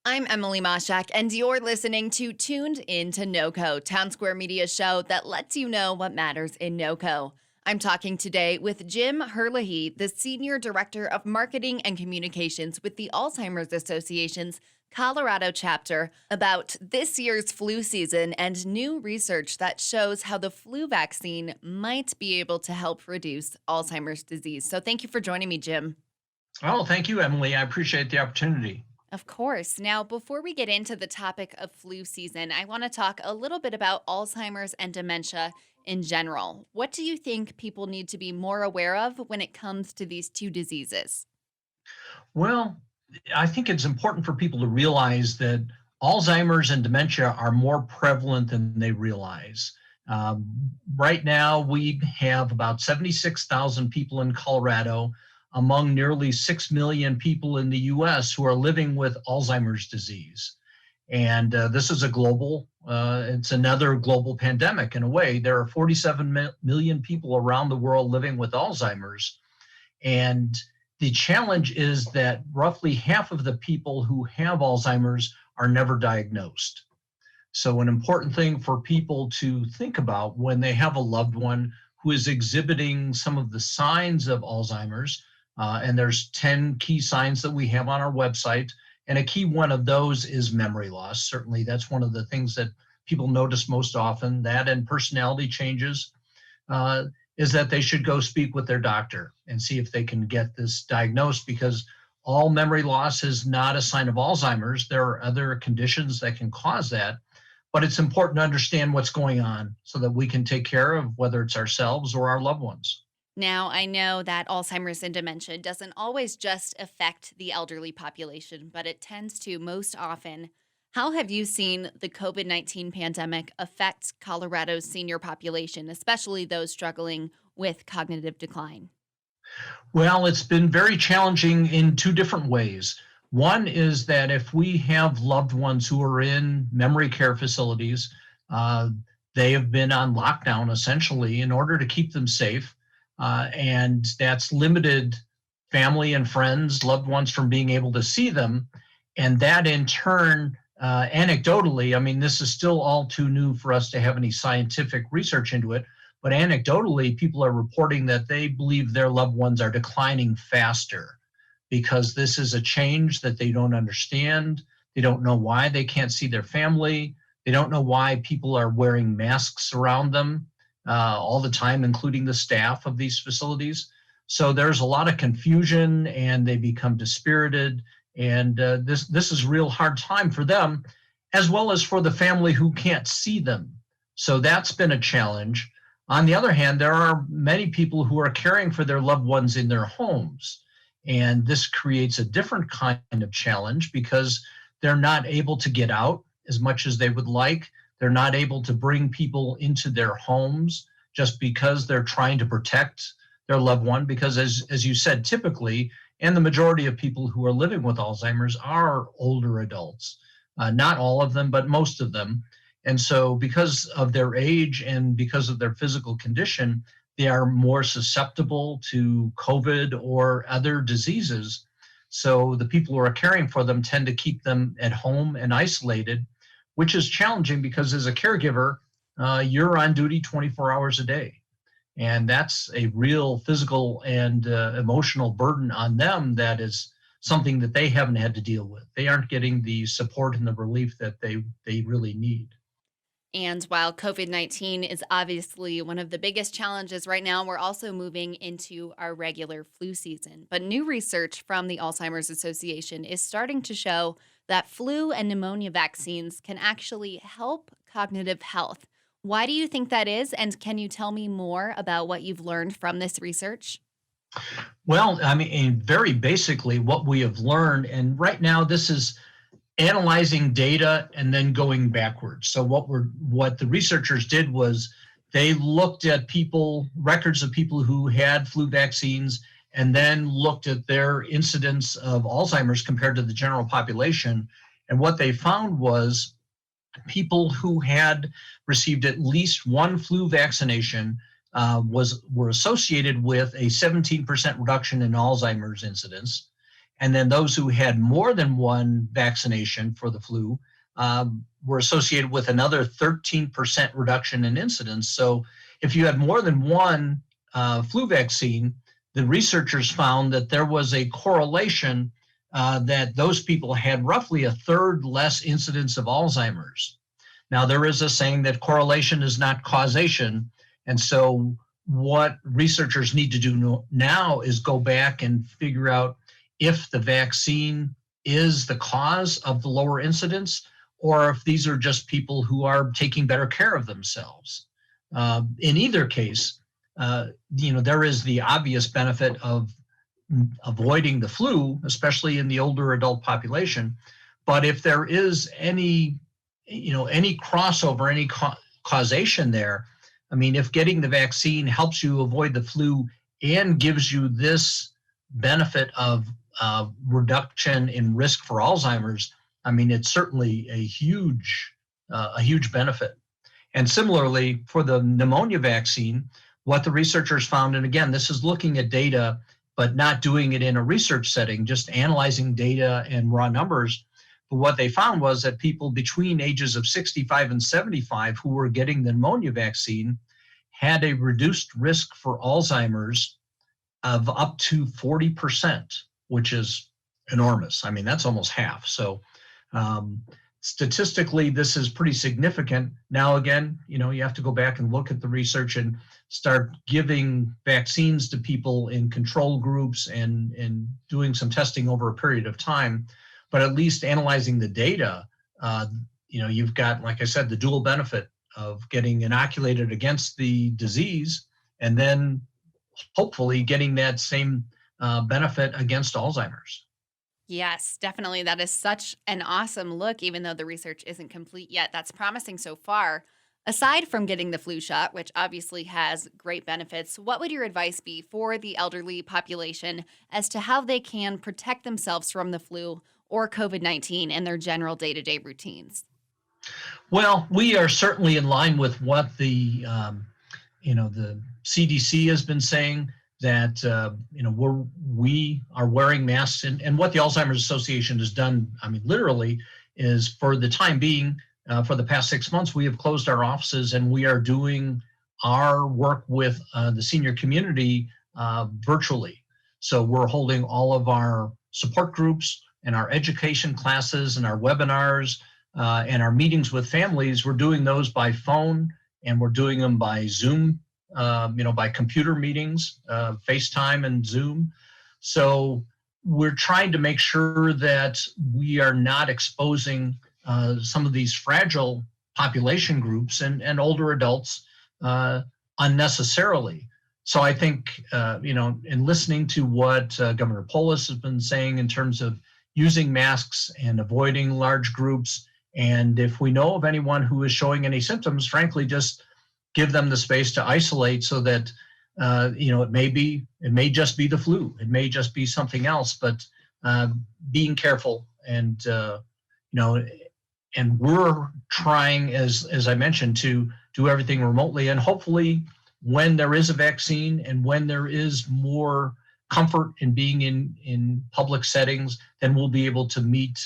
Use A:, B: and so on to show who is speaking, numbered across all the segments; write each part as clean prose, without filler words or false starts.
A: I'm Emily Mashak, and you're listening to Tuned Into NoCo, Town Square Media's show that lets you know what matters in NoCo. I'm talking today with Jim Herlihy, the Senior Director of Marketing and Communications with the Alzheimer's Association's Colorado chapter, about this year's flu season and new research that shows how the flu vaccine might be able to help reduce Alzheimer's disease. So thank you for joining me, Jim.
B: Oh, thank you, Emily. I appreciate the opportunity.
A: Of course. Now, before we get into the topic of flu season, I want to talk a little bit about Alzheimer's and dementia in general. What do you think people need to be more aware of when it comes to these two diseases?
B: Well, I think it's important for people to realize that Alzheimer's and dementia are more prevalent than they realize. Right now, we have about 76,000 people in Colorado among nearly 6 million people in the US who are living with Alzheimer's disease. And this is it's another global pandemic in a way. There are 47 million people around the world living with Alzheimer's. And the challenge is that roughly half of the people who have Alzheimer's are never diagnosed. So an important thing for people to think about when they have a loved one who is exhibiting some of the signs of Alzheimer's, and there's 10 key signs that we have on our website. And a key one of those is memory loss. Certainly, that's one of the things that people notice most often. That and personality changes is that they should go speak with their doctor and see if they can get this diagnosed, because all memory loss is not a sign of Alzheimer's. There are other conditions that can cause that. But it's important to understand what's going on so that we can take care of whether it's ourselves or our loved ones.
A: Now, I know that Alzheimer's and dementia doesn't always just affect the elderly population, but it tends to most often. How have you seen the COVID-19 pandemic affect Colorado's senior population, especially those struggling with cognitive decline?
B: Well, it's been very challenging in two different ways. One is that if we have loved ones who are in memory care facilities, they have been on lockdown essentially in order to keep them safe. And that's limited family and friends, loved ones from being able to see them. And that in turn, anecdotally, I mean, this is still all too new for us to have any scientific research into it, but anecdotally, people are reporting that they believe their loved ones are declining faster because this is a change that they don't understand. They don't know why they can't see their family. They don't know why people are wearing masks around them all the time, including the staff of these facilities. So there's a lot of confusion and they become dispirited. And this is a real hard time for them, as well as for the family who can't see them. So that's been a challenge. On the other hand, there are many people who are caring for their loved ones in their homes. And this creates a different kind of challenge because they're not able to get out as much as they would like. They're not able to bring people into their homes just because they're trying to protect their loved one. Because as you said, typically, and the majority of people who are living with Alzheimer's are older adults. Not all of them, but most of them. And so because of their age and because of their physical condition, they are more susceptible to COVID or other diseases. So the people who are caring for them tend to keep them at home and isolated, which is challenging because as a caregiver, you're on duty 24 hours a day. And that's a real physical and emotional burden on them that is something that they haven't had to deal with. They aren't getting the support and the relief that they really need.
A: And while COVID-19 is obviously one of the biggest challenges right now, we're also moving into our regular flu season. But new research from the Alzheimer's Association is starting to show that flu and pneumonia vaccines can actually help cognitive health. Why do you think that is? And can you tell me more about what you've learned from this research?
B: Well, I mean, very basically what we have learned, and right now this is analyzing data and then going backwards. So what the researchers did was they looked at records of people who had flu vaccines and then looked at their incidence of Alzheimer's compared to the general population. And what they found was people who had received at least one flu vaccination were associated with a 17% reduction in Alzheimer's incidence. And then those who had more than one vaccination for the flu were associated with another 13% reduction in incidence. So if you had more than one flu vaccine, the researchers found that there was a correlation that those people had roughly a third less incidence of Alzheimer's. Now, there is a saying that correlation is not causation. And so what researchers need to do now is go back and figure out if the vaccine is the cause of the lower incidence, or if these are just people who are taking better care of themselves. In either case, there is the obvious benefit of avoiding the flu, especially in the older adult population. But if there is any crossover, any causation there, I mean, if getting the vaccine helps you avoid the flu and gives you this benefit of reduction in risk for Alzheimer's, I mean, it's certainly a huge benefit. And similarly, for the pneumonia vaccine, what the researchers found, and again, this is looking at data, but not doing it in a research setting, just analyzing data and raw numbers. But what they found was that people between ages of 65 and 75 who were getting the pneumonia vaccine had a reduced risk for Alzheimer's of up to 40%, which is enormous. I mean, that's almost half. So statistically, this is pretty significant. Now, again, you have to go back and look at the research and start giving vaccines to people in control groups and doing some testing over a period of time. But at least analyzing the data, you've got, like I said, the dual benefit of getting inoculated against the disease and then hopefully getting that same benefit against Alzheimer's.
A: Yes, definitely. That is such an awesome look, even though the research isn't complete yet. That's promising so far. Aside from getting the flu shot, which obviously has great benefits, what would your advice be for the elderly population as to how they can protect themselves from the flu or COVID-19 in their general day-to-day routines?
B: Well, we are certainly in line with what the CDC has been saying, that we are wearing masks, and what the Alzheimer's Association has done, I mean, literally, is for the time being, for the past 6 months, we have closed our offices and we are doing our work with the senior community virtually. So we're holding all of our support groups and our education classes and our webinars and our meetings with families. We're doing those by phone and we're doing them by Zoom, by computer meetings, FaceTime and Zoom. So we're trying to make sure that we are not exposing some of these fragile population groups and older adults unnecessarily. So I think, in listening to what Governor Polis has been saying in terms of using masks and avoiding large groups, and if we know of anyone who is showing any symptoms, frankly, just give them the space to isolate so that, it may just be the flu. It may just be something else, but being careful and we're trying, as I mentioned, to do everything remotely. And hopefully when there is a vaccine and when there is more comfort in being in public settings, then we'll be able to meet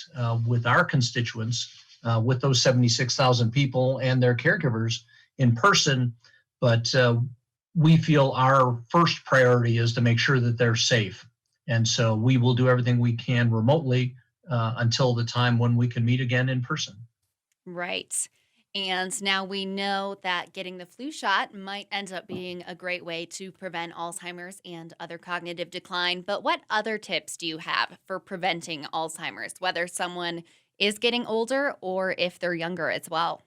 B: with our constituents, with those 76,000 people and their caregivers in person. But we feel our first priority is to make sure that they're safe. And so we will do everything we can remotely until the time when we can meet again in person.
A: Right. And now we know that getting the flu shot might end up being a great way to prevent Alzheimer's and other cognitive decline. But what other tips do you have for preventing Alzheimer's, whether someone is getting older or if they're younger as well?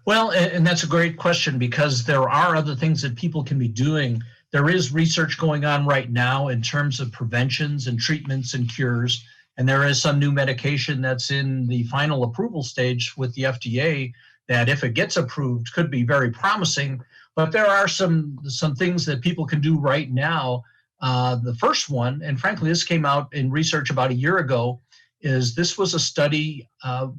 B: Well, and that's a great question, because there are other things that people can be doing. There is research going on right now in terms of preventions and treatments and cures. And there is some new medication that's in the final approval stage with the FDA that, if it gets approved, could be very promising. But there are some things that people can do right now. The first one, and frankly, this came out in research about a year ago, is this was a study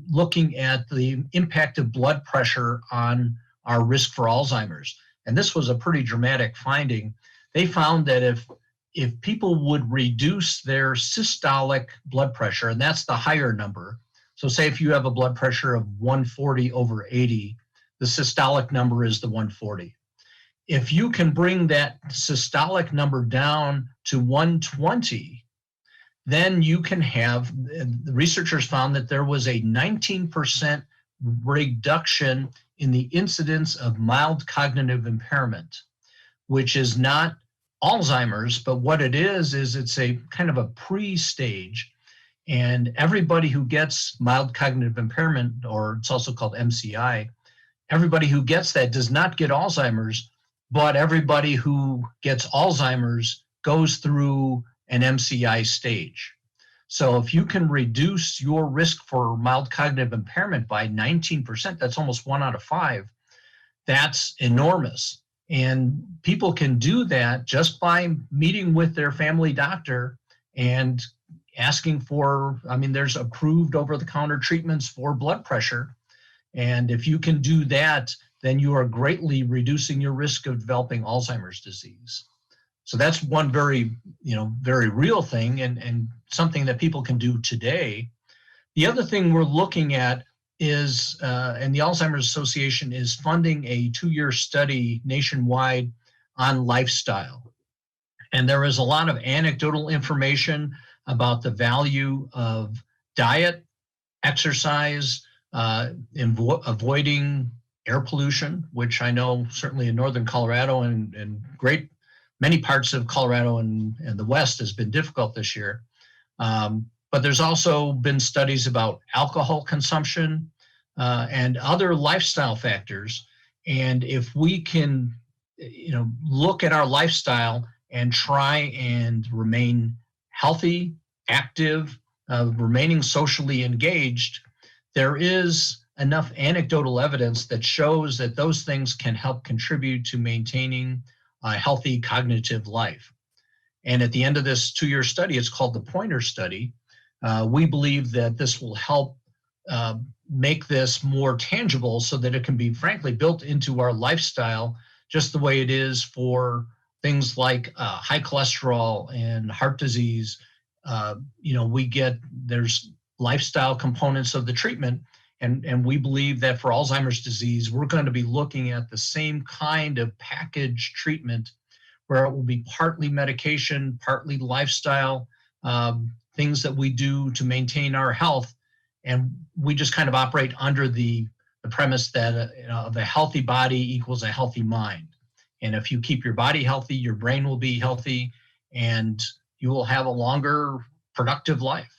B: looking at the impact of blood pressure on our risk for Alzheimer's. And this was a pretty dramatic finding. They found that if if people would reduce their systolic blood pressure, and that's the higher number. So say if you have a blood pressure of 140/80, the systolic number is the 140. If you can bring that systolic number down to 120, then you can have, the researchers found that there was a 19% reduction in the incidence of mild cognitive impairment, which is not Alzheimer's, but what it is it's a kind of a pre-stage. And everybody who gets mild cognitive impairment, or it's also called MCI, everybody who gets that does not get Alzheimer's, but everybody who gets Alzheimer's goes through an MCI stage. So if you can reduce your risk for mild cognitive impairment by 19%, that's almost 1 out of 5. That's enormous. And people can do that just by meeting with their family doctor and asking for, there's approved over-the-counter treatments for blood pressure. And if you can do that, then you are greatly reducing your risk of developing Alzheimer's disease. So that's one very real thing and something that people can do today. The other thing we're looking at is, and the Alzheimer's Association is funding a 2-year study nationwide on lifestyle. And there is a lot of anecdotal information about the value of diet, exercise, avoiding air pollution, which I know certainly in northern Colorado and many parts of Colorado and the West has been difficult this year. But there's also been studies about alcohol consumption and other lifestyle factors. And if we can, look at our lifestyle and try and remain healthy, active, remaining socially engaged, there is enough anecdotal evidence that shows that those things can help contribute to maintaining a healthy cognitive life. And at the end of this 2-year study, it's called the Pointer Study. We believe that this will help make this more tangible so that it can be, frankly, built into our lifestyle just the way it is for things like high cholesterol and heart disease. There's lifestyle components of the treatment. And we believe that for Alzheimer's disease, we're going to be looking at the same kind of package treatment where it will be partly medication, partly lifestyle, things that we do to maintain our health. And we just kind of operate under the premise that a healthy body equals a healthy mind. And if you keep your body healthy, your brain will be healthy, and you will have a longer, productive life.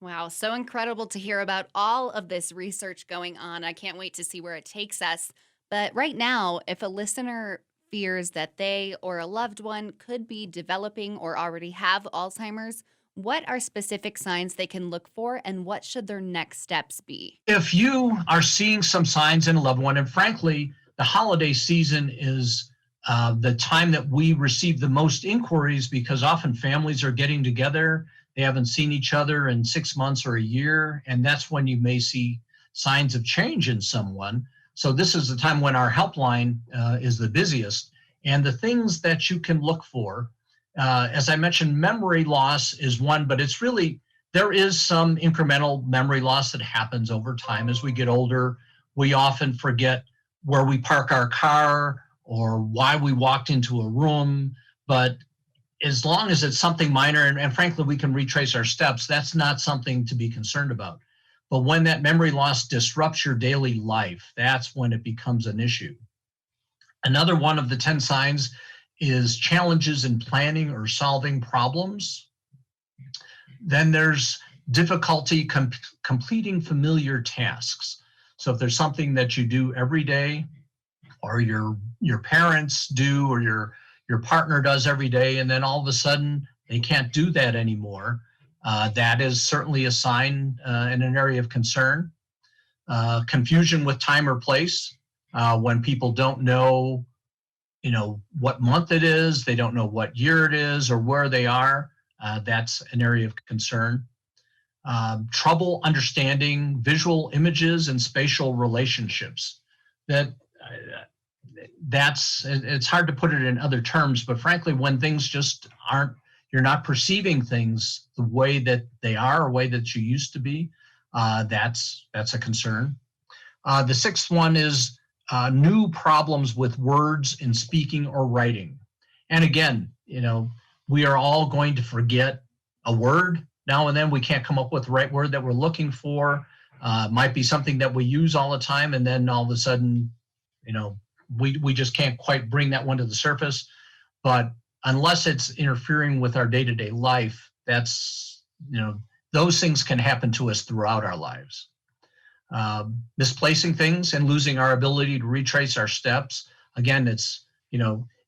A: Wow, so incredible to hear about all of this research going on. I can't wait to see where it takes us. But right now, if a listener fears that they or a loved one could be developing or already have Alzheimer's, what are specific signs they can look for, and what should their next steps be?
B: If you are seeing some signs in a loved one, and frankly, the holiday season is the time that we receive the most inquiries because often families are getting together. They haven't seen each other in 6 months or a year, and that's when you may see signs of change in someone. So this is the time when our helpline is the busiest. And the things that you can look for, as I mentioned, memory loss is one, but it's really, there is some incremental memory loss that happens over time. As we get older, we often forget where we park our car or why we walked into a room, but as long as it's something minor, and frankly, we can retrace our steps, that's not something to be concerned about. But when that memory loss disrupts your daily life, that's when it becomes an issue. Another one of the 10 signs is challenges in planning or solving problems. Then there's difficulty completing familiar tasks. So if there's something that you do every day, or your parents do, or your partner does every day, and then all of a sudden they can't do that anymore, that is certainly a sign in an area of concern. Confusion with time or place, when people don't know, what month it is, they don't know what year it is or where they are, that's an area of concern. Trouble understanding visual images and spatial relationships. That it's hard to put it in other terms, but frankly, when things just aren't, you're not perceiving things the way that they are, or way that you used to be, that's a concern. The sixth one is new problems with words in speaking or writing. And again, we are all going to forget a word now and then. We can't come up with the right word that we're looking for. Might be something that we use all the time, and then all of a sudden, we just can't quite bring that one to the surface. But unless it's interfering with our day-to-day life, that's, those things can happen to us throughout our lives. Misplacing things and losing our ability to retrace our steps. Again, it's,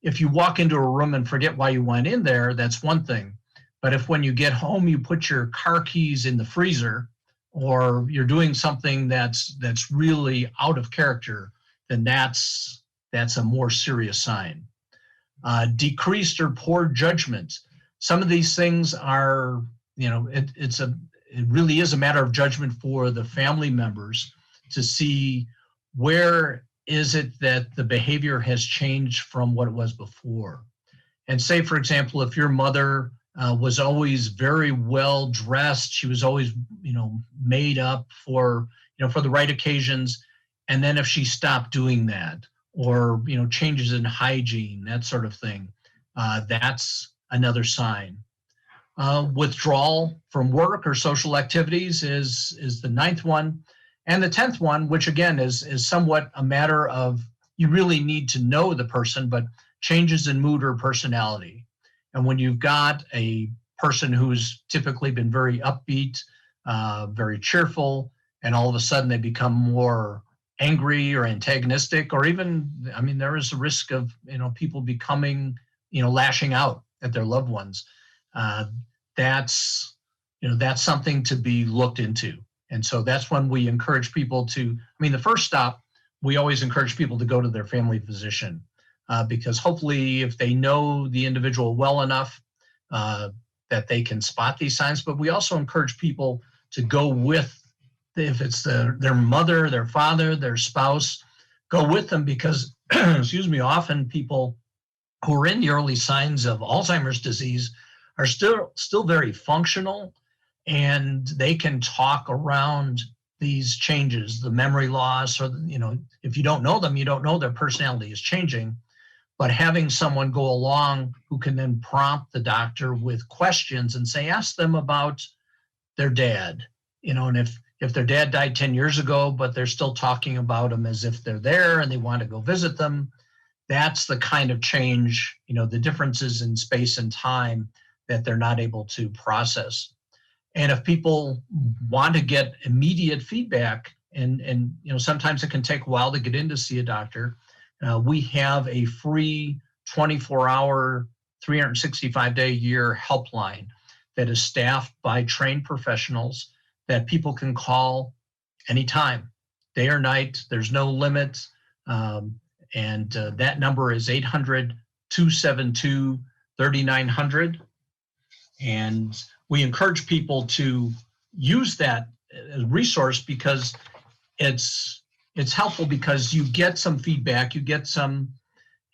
B: if you walk into a room and forget why you went in there, that's one thing. But if when you get home, you put your car keys in the freezer, or you're doing something that's really out of character, then that's a more serious sign. Decreased or poor judgment. Some of these things are, it really is a matter of judgment for the family members to see where is it that the behavior has changed from what it was before. And say, for example, if your mother was always very well dressed, she was always, made up for the right occasions. And then if she stopped doing that, or, changes in hygiene, that sort of thing, that's another sign. Withdrawal from work or social activities is the ninth one. And the 10th one, which again is somewhat a matter of, you really need to know the person, but changes in mood or personality. And when you've got a person who's typically been very upbeat, very cheerful, and all of a sudden they become more angry or antagonistic, or even, there is a risk of, people becoming, lashing out at their loved ones. That's something to be looked into. And so that's when we encourage people to, the first stop, we always encourage people to go to their family physician, because hopefully if they know the individual well enough, that they can spot these signs. But we also encourage people to go with, if it's their mother, their father, their spouse, go with them, because, often people who are in the early signs of Alzheimer's disease are still very functional, and they can talk around these changes, the memory loss, or, if you don't know them, you don't know their personality is changing. But having someone go along who can then prompt the doctor with questions and say, ask them about their dad, and if their dad died 10 years ago, but they're still talking about them as if they're there and they want to go visit them, that's the kind of change, the differences in space and time that they're not able to process. And if people want to get immediate feedback, and sometimes it can take a while to get in to see a doctor, we have a free 24-hour, 365-day-a-year helpline that is staffed by trained professionals that people can call anytime, day or night. There's no limit. And that number is 800-272-3900. And we encourage people to use that resource, because it's helpful, because you get some feedback, you get some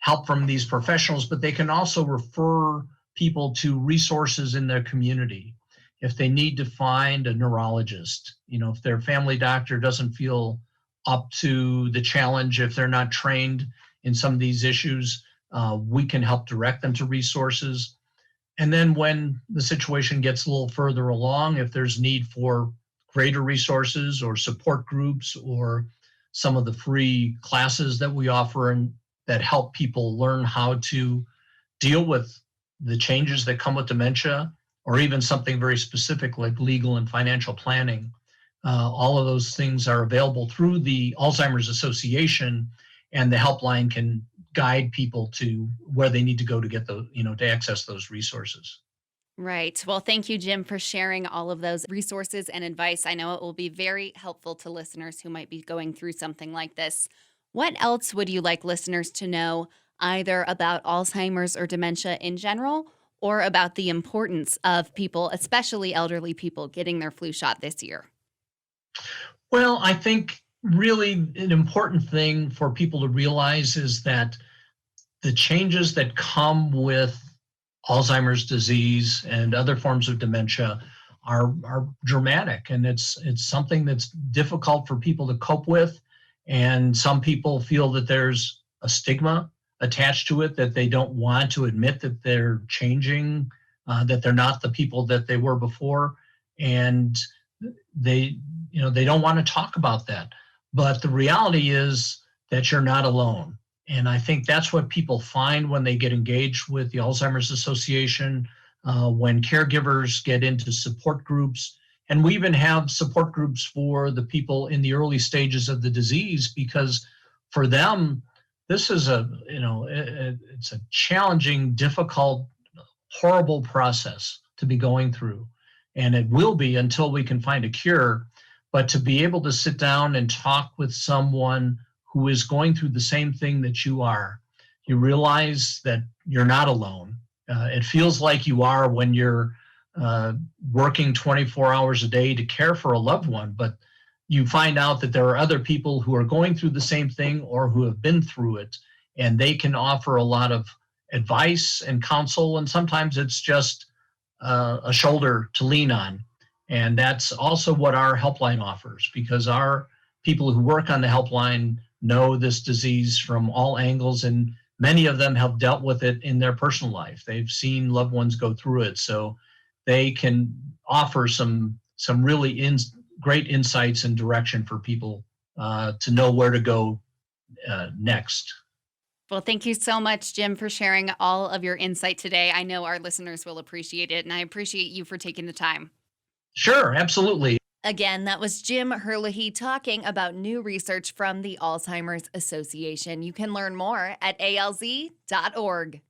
B: help from these professionals, but they can also refer people to resources in their community. If they need to find a neurologist, if their family doctor doesn't feel up to the challenge, if they're not trained in some of these issues, we can help direct them to resources. And then when the situation gets a little further along, if there's need for greater resources or support groups, or some of the free classes that we offer and that help people learn how to deal with the changes that come with dementia, or even something very specific like legal and financial planning, all of those things are available through the Alzheimer's Association, and the helpline can guide people to where they need to go to get the, to access those resources.
A: Right. Well, thank you, Jim, for sharing all of those resources and advice. I know it will be very helpful to listeners who might be going through something like this. What else would you like listeners to know, either about Alzheimer's or dementia in general, or about the importance of people, especially elderly people, getting their flu shot this year?
B: Well, I think, really an important thing for people to realize is that the changes that come with Alzheimer's disease and other forms of dementia are dramatic, and it's something that's difficult for people to cope with. And some people feel that there's a stigma attached to it, that they don't want to admit that they're changing, that they're not the people that they were before, and they don't want to talk about that. But the reality is that you're not alone. And I think that's what people find when they get engaged with the Alzheimer's Association, when caregivers get into support groups. And we even have support groups for the people in the early stages of the disease, because for them, this is it's a challenging, difficult, horrible process to be going through. And it will be until we can find a cure. But to be able to sit down and talk with someone who is going through the same thing that you are, you realize that you're not alone. It feels like you are when you're working 24 hours a day to care for a loved one, but you find out that there are other people who are going through the same thing or who have been through it, and they can offer a lot of advice and counsel, and sometimes it's just a shoulder to lean on. And that's also what our helpline offers, because our people who work on the helpline know this disease from all angles, and many of them have dealt with it in their personal life. They've seen loved ones go through it, so they can offer some really great insights and direction for people to know where to go next.
A: Well, thank you so much, Jim, for sharing all of your insight today. I know our listeners will appreciate it, and I appreciate you for taking the time.
B: Sure, absolutely.
A: Again, that was Jim Herlihy talking about new research from the Alzheimer's Association. You can learn more at alz.org.